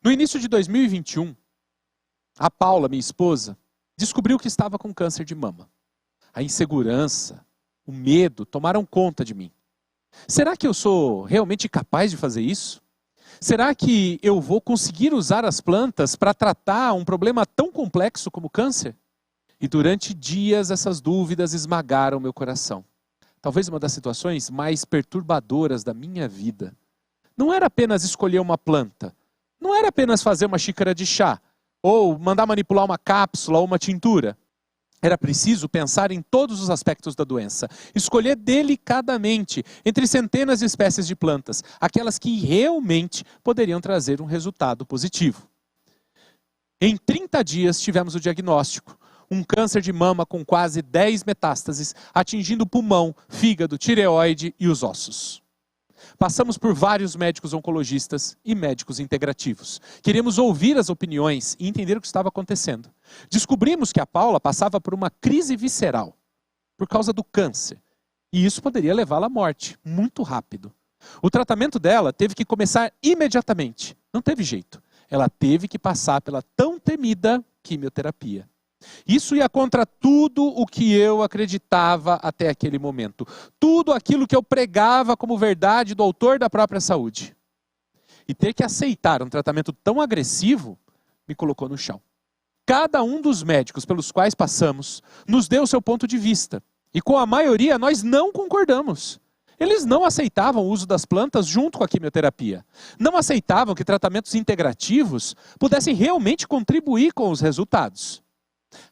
No início de 2021, a Paula, minha esposa, descobriu que estava com câncer de mama. A insegurança, o medo tomaram conta de mim. Será que eu sou realmente capaz de fazer isso? Será que eu vou conseguir usar as plantas para tratar um problema tão complexo como o câncer? E durante dias essas dúvidas esmagaram meu coração. Talvez uma das situações mais perturbadoras da minha vida. Não era apenas escolher uma planta. Não era apenas fazer uma xícara de chá. Ou mandar manipular uma cápsula ou uma tintura. Era preciso pensar em todos os aspectos da doença. Escolher delicadamente entre centenas de espécies de plantas. Aquelas que realmente poderiam trazer um resultado positivo. Em 30 dias tivemos o diagnóstico. Um câncer de mama com quase 10 metástases, atingindo o pulmão, fígado, tireoide e os ossos. Passamos por vários médicos oncologistas e médicos integrativos. Queríamos ouvir as opiniões e entender o que estava acontecendo. Descobrimos que a Paula passava por uma crise visceral por causa do câncer. E isso poderia levá-la à morte, muito rápido. O tratamento dela teve que começar imediatamente. Não teve jeito. Ela teve que passar pela tão temida quimioterapia. Isso ia contra tudo o que eu acreditava até aquele momento. Tudo aquilo que eu pregava como verdade do autor da própria saúde. E ter que aceitar um tratamento tão agressivo me colocou no chão. Cada um dos médicos pelos quais passamos nos deu seu ponto de vista. E com a maioria nós não concordamos. Eles não aceitavam o uso das plantas junto com a quimioterapia. Não aceitavam que tratamentos integrativos pudessem realmente contribuir com os resultados.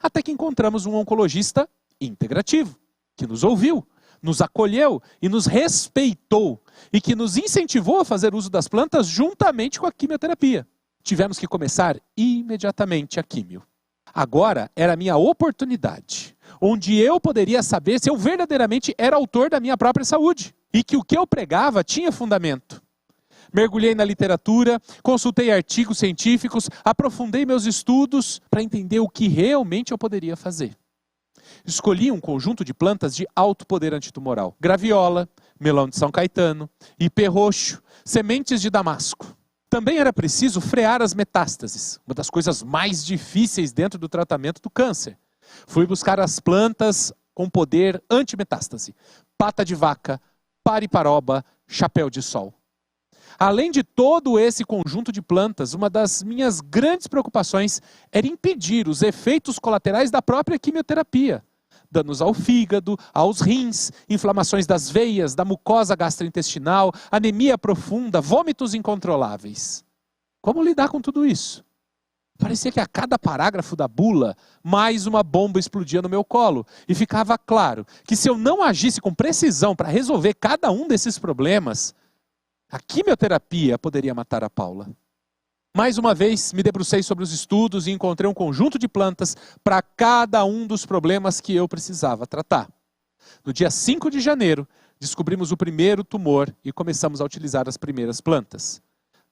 Até que encontramos um oncologista integrativo, que nos ouviu, nos acolheu e nos respeitou, e que nos incentivou a fazer uso das plantas juntamente com a quimioterapia. Tivemos que começar imediatamente a químio. Agora era a minha oportunidade, onde eu poderia saber se eu verdadeiramente era autor da minha própria saúde, e que o que eu pregava tinha fundamento. Mergulhei na literatura, consultei artigos científicos, aprofundei meus estudos para entender o que realmente eu poderia fazer. Escolhi um conjunto de plantas de alto poder antitumoral. Graviola, melão de São Caetano, ipê roxo, sementes de damasco. Também era preciso frear as metástases, uma das coisas mais difíceis dentro do tratamento do câncer. Fui buscar as plantas com poder antimetástase. Pata de vaca, pariparoba, chapéu de sol. Além de todo esse conjunto de plantas, uma das minhas grandes preocupações era impedir os efeitos colaterais da própria quimioterapia. Danos ao fígado, aos rins, inflamações das veias, da mucosa gastrointestinal, anemia profunda, vômitos incontroláveis. Como lidar com tudo isso? Parecia que a cada parágrafo da bula, mais uma bomba explodia no meu colo. E ficava claro que se eu não agisse com precisão para resolver cada um desses problemas, a quimioterapia poderia matar a Paula. Mais uma vez, me debrucei sobre os estudos e encontrei um conjunto de plantas para cada um dos problemas que eu precisava tratar. No dia 5 de janeiro, descobrimos o primeiro tumor e começamos a utilizar as primeiras plantas.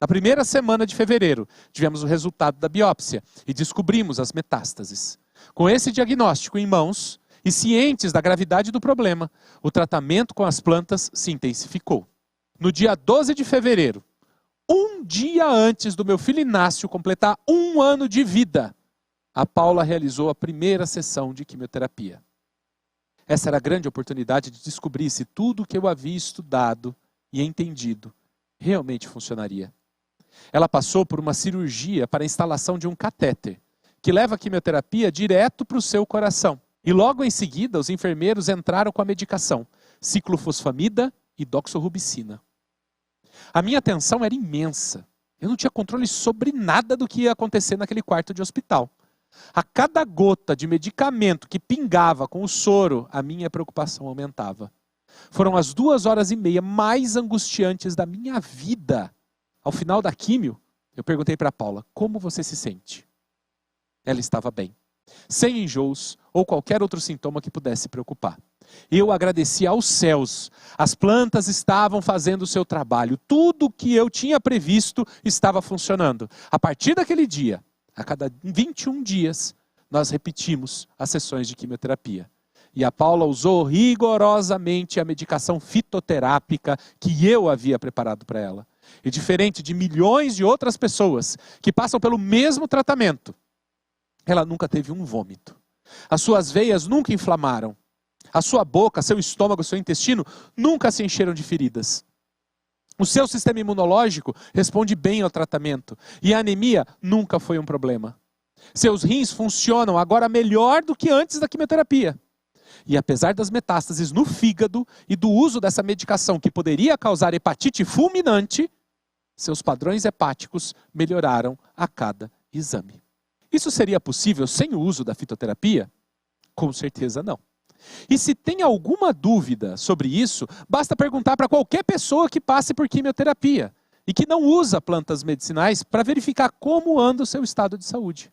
Na primeira semana de fevereiro, tivemos o resultado da biópsia e descobrimos as metástases. Com esse diagnóstico em mãos e cientes da gravidade do problema, o tratamento com as plantas se intensificou. No dia 12 de fevereiro, um dia antes do meu filho Inácio completar 1 ano de vida, a Paula realizou a primeira sessão de quimioterapia. Essa era a grande oportunidade de descobrir se tudo o que eu havia estudado e entendido realmente funcionaria. Ela passou por uma cirurgia para a instalação de um catéter, que leva a quimioterapia direto para o seu coração. E logo em seguida, os enfermeiros entraram com a medicação, ciclofosfamida e doxorubicina. A minha atenção era imensa. Eu não tinha controle sobre nada do que ia acontecer naquele quarto de hospital. A cada gota de medicamento que pingava com o soro, a minha preocupação aumentava. Foram as 2h30 mais angustiantes da minha vida. Ao final da químio, eu perguntei para a Paula, como você se sente? Ela estava bem, sem enjoos ou qualquer outro sintoma que pudesse preocupar. Eu agradeci aos céus. As plantas estavam fazendo o seu trabalho. Tudo que eu tinha previsto estava funcionando. A partir daquele dia, a cada 21 dias, nós repetimos as sessões de quimioterapia. E a Paula usou rigorosamente a medicação fitoterápica que eu havia preparado para ela. E diferente de milhões de outras pessoas que passam pelo mesmo tratamento, ela nunca teve um vômito. As suas veias nunca inflamaram. A sua boca, seu estômago, seu intestino nunca se encheram de feridas. O seu sistema imunológico responde bem ao tratamento. E a anemia nunca foi um problema. Seus rins funcionam agora melhor do que antes da quimioterapia. E apesar das metástases no fígado e do uso dessa medicação que poderia causar hepatite fulminante, seus padrões hepáticos melhoraram a cada exame. Isso seria possível sem o uso da fitoterapia? Com certeza não. E se tem alguma dúvida sobre isso, basta perguntar para qualquer pessoa que passe por quimioterapia e que não usa plantas medicinais para verificar como anda o seu estado de saúde.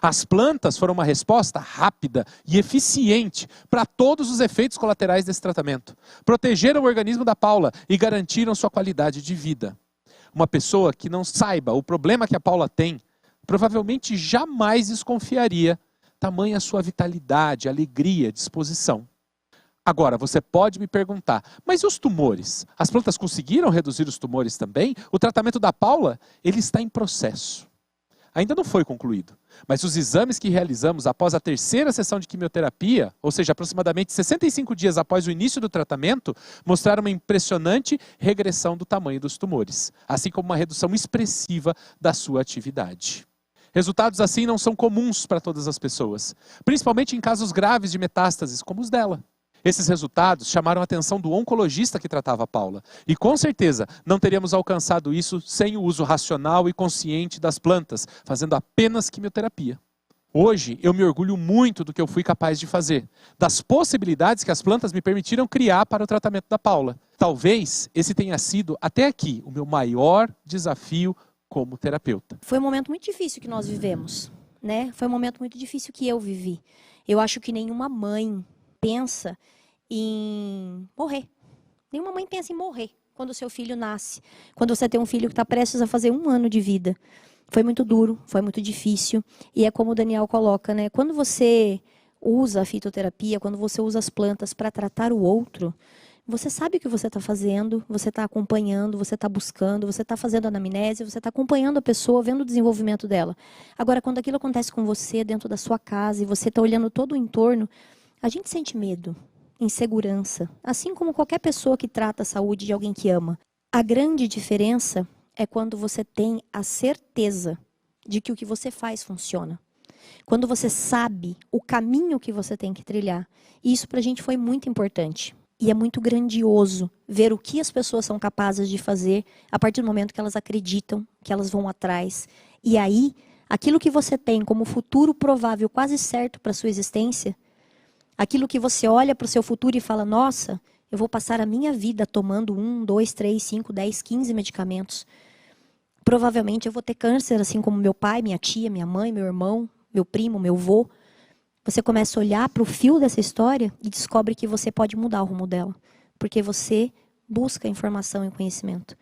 As plantas foram uma resposta rápida e eficiente para todos os efeitos colaterais desse tratamento. Protegeram o organismo da Paula e garantiram sua qualidade de vida. Uma pessoa que não saiba o problema que a Paula tem, provavelmente jamais desconfiaria, tamanha sua vitalidade, alegria, disposição. Agora, você pode me perguntar, mas e os tumores? As plantas conseguiram reduzir os tumores também? O tratamento da Paula, ele está em processo. Ainda não foi concluído, mas os exames que realizamos após a terceira sessão de quimioterapia, ou seja, aproximadamente 65 dias após o início do tratamento, mostraram uma impressionante regressão do tamanho dos tumores, assim como uma redução expressiva da sua atividade. Resultados assim não são comuns para todas as pessoas, principalmente em casos graves de metástases, como os dela. Esses resultados chamaram a atenção do oncologista que tratava a Paula. E com certeza não teríamos alcançado isso sem o uso racional e consciente das plantas, fazendo apenas quimioterapia. Hoje eu me orgulho muito do que eu fui capaz de fazer, das possibilidades que as plantas me permitiram criar para o tratamento da Paula. Talvez esse tenha sido, até aqui, o meu maior desafio como terapeuta. Foi um momento muito difícil que nós vivemos, né? Foi um momento muito difícil que eu vivi. Eu acho que nenhuma mãe pensa em morrer. Nenhuma mãe pensa em morrer quando o seu filho nasce. Quando você tem um filho que está prestes a fazer 1 ano de vida. Foi muito duro, foi muito difícil. E é como o Daniel coloca, né? Quando você usa a fitoterapia, quando você usa as plantas para tratar o outro, você sabe o que você está fazendo, você está acompanhando, você está buscando, você está fazendo anamnese, você está acompanhando a pessoa, vendo o desenvolvimento dela. Agora, quando aquilo acontece com você dentro da sua casa e você está olhando todo o entorno, a gente sente medo, insegurança, assim como qualquer pessoa que trata a saúde de alguém que ama. A grande diferença é quando você tem a certeza de que o que você faz funciona. Quando você sabe o caminho que você tem que trilhar. E isso pra gente foi muito importante. E é muito grandioso ver o que as pessoas são capazes de fazer a partir do momento que elas acreditam, que elas vão atrás. E aí, aquilo que você tem como futuro provável, quase certo para a sua existência, aquilo que você olha para o seu futuro e fala, nossa, eu vou passar a minha vida tomando 1, 2, 3, 5, 10, 15 medicamentos. Provavelmente eu vou ter câncer, assim como meu pai, minha tia, minha mãe, meu irmão, meu primo, meu avô. Você começa a olhar para o fio dessa história e descobre que você pode mudar o rumo dela. Porque você busca informação e conhecimento.